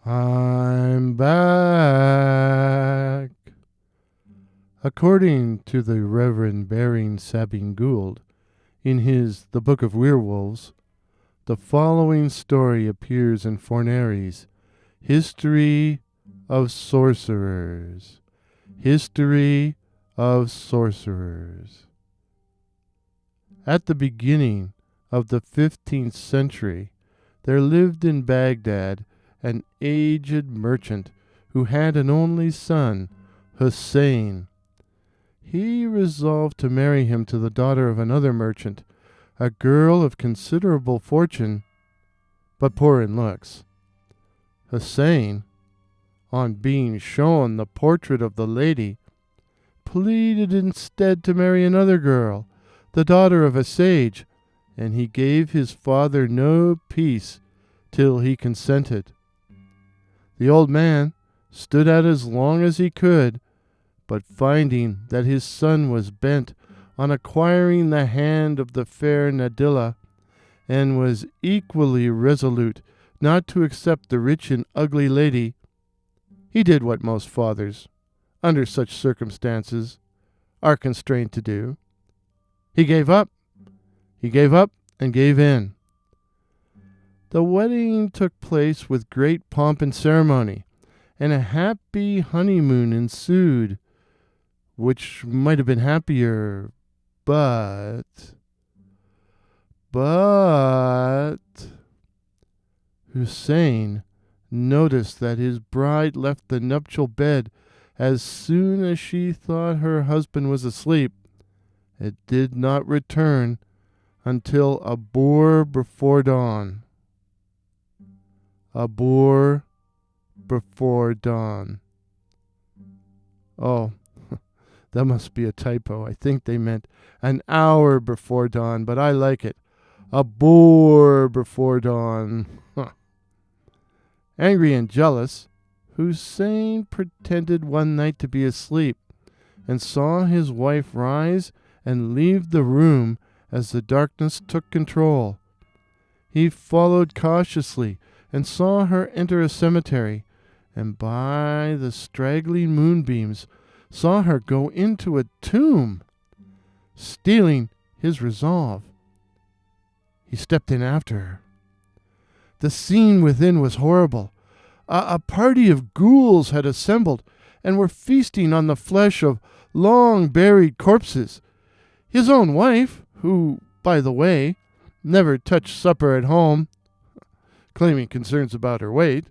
I'm back. According to the Reverend Sabine-Gould, in his The Book of Werewolves, the following story appears in Fornari's History of Sorcerers. History of Sorcerers. At the beginning of the 15th century, there lived in Baghdad an aged merchant who had an only son, Hussein. He resolved to marry him to the daughter of another merchant, a girl of considerable fortune, but poor in looks. Hussein, on being shown the portrait of the lady, pleaded instead to marry another girl, the daughter of a sage, and he gave his father no peace till he consented. The old man stood out as long as he could, but finding that his son was bent on acquiring the hand of the fair Nadilla, and was equally resolute not to accept the rich and ugly lady, he did what most fathers, under such circumstances, are constrained to do. He gave up. He gave up and gave in. The wedding took place with great pomp and ceremony, and a happy honeymoon ensued, which might have been happier, but Hussein noticed that his bride left the nuptial bed as soon as she thought her husband was asleep. It did not return until a boar before dawn. A boar before dawn. Oh, that must be a typo. I think they meant an hour before dawn, but I like it. A boar before dawn. Angry and jealous, Hussein pretended one night to be asleep, and saw his wife rise and leave the room as the darkness took control. He followed cautiously and saw her enter a cemetery, and by the straggling moonbeams saw her go into a tomb. Steeling his resolve, he stepped in after her. The scene within was horrible. A party of ghouls had assembled and were feasting on the flesh of long-buried corpses. His own wife, who, by the way, never touched supper at home, claiming concerns about her weight,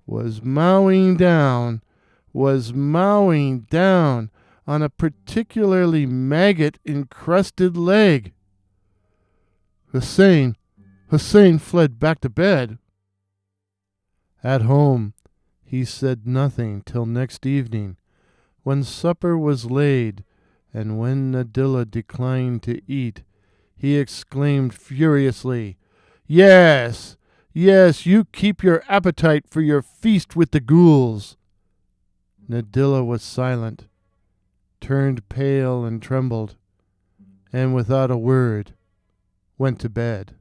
was mowing down on a particularly maggot-encrusted leg. Hussein fled back to bed. At home, he said nothing till next evening, when supper was laid, and when Nadilla declined to eat, he exclaimed furiously, Yes, you keep your appetite for your feast with the ghouls." Nadilla was silent, turned pale and trembled, and without a word went to bed.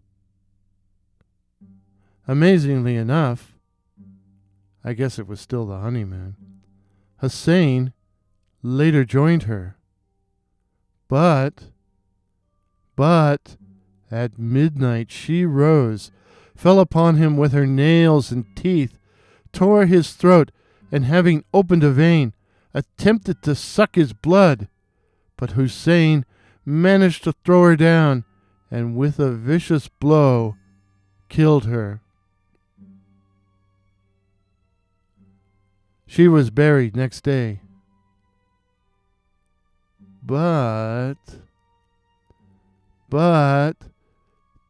Amazingly enough, I guess it was still the honeymoon, Hussein later joined her. But at midnight she rose, fell upon him with her nails and teeth, tore his throat, and having opened a vein, attempted to suck his blood. But Hussein managed to throw her down, and with a vicious blow killed her. She was buried next day. But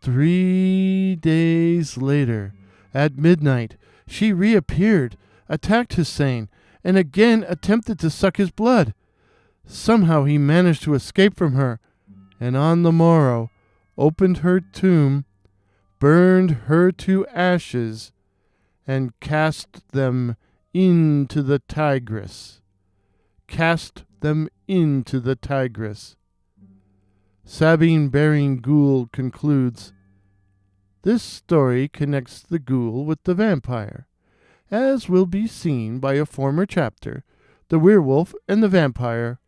3 days later, at midnight, she reappeared, attacked Hussein, and again attempted to suck his blood. Somehow he managed to escape from her, and on the morrow opened her tomb, burned her to ashes, and cast them into the Tigris. Sabine Baring-Gould concludes, "This story connects the ghoul with the vampire, As will be seen by a former chapter, the werewolf and the vampire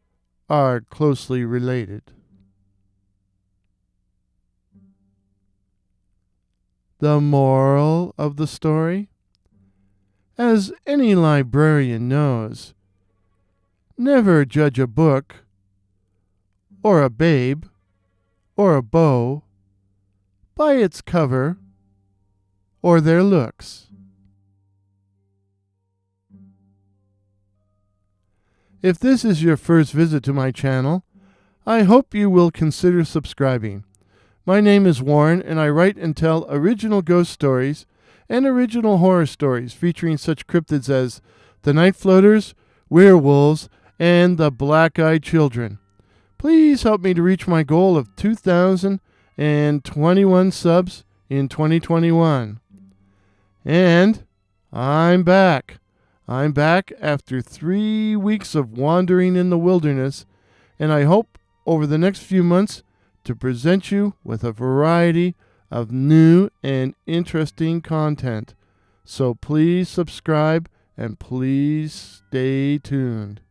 are closely related. The moral of the story? As any librarian knows, never judge a book, or a babe, or a beau, by its cover or their looks. If this is your first visit to my channel, I hope you will consider subscribing. My name is Warren, and I write and tell original ghost stories and original horror stories featuring such cryptids as the Night Floaters, Werewolves, and the Black-Eyed Children. Please help me to reach my goal of 2,021 subs in 2021. And I'm back. I'm back after 3 weeks of wandering in the wilderness, and I hope over the next few months to present you with a variety of new and interesting content. So please subscribe and please stay tuned.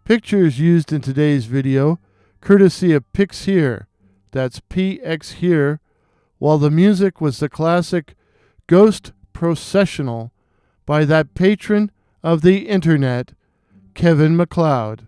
Pictures used in today's video, courtesy of Pix Here, that's PX Here, while the music was the classic Ghost Processional by that patron of the internet, Kevin MacLeod.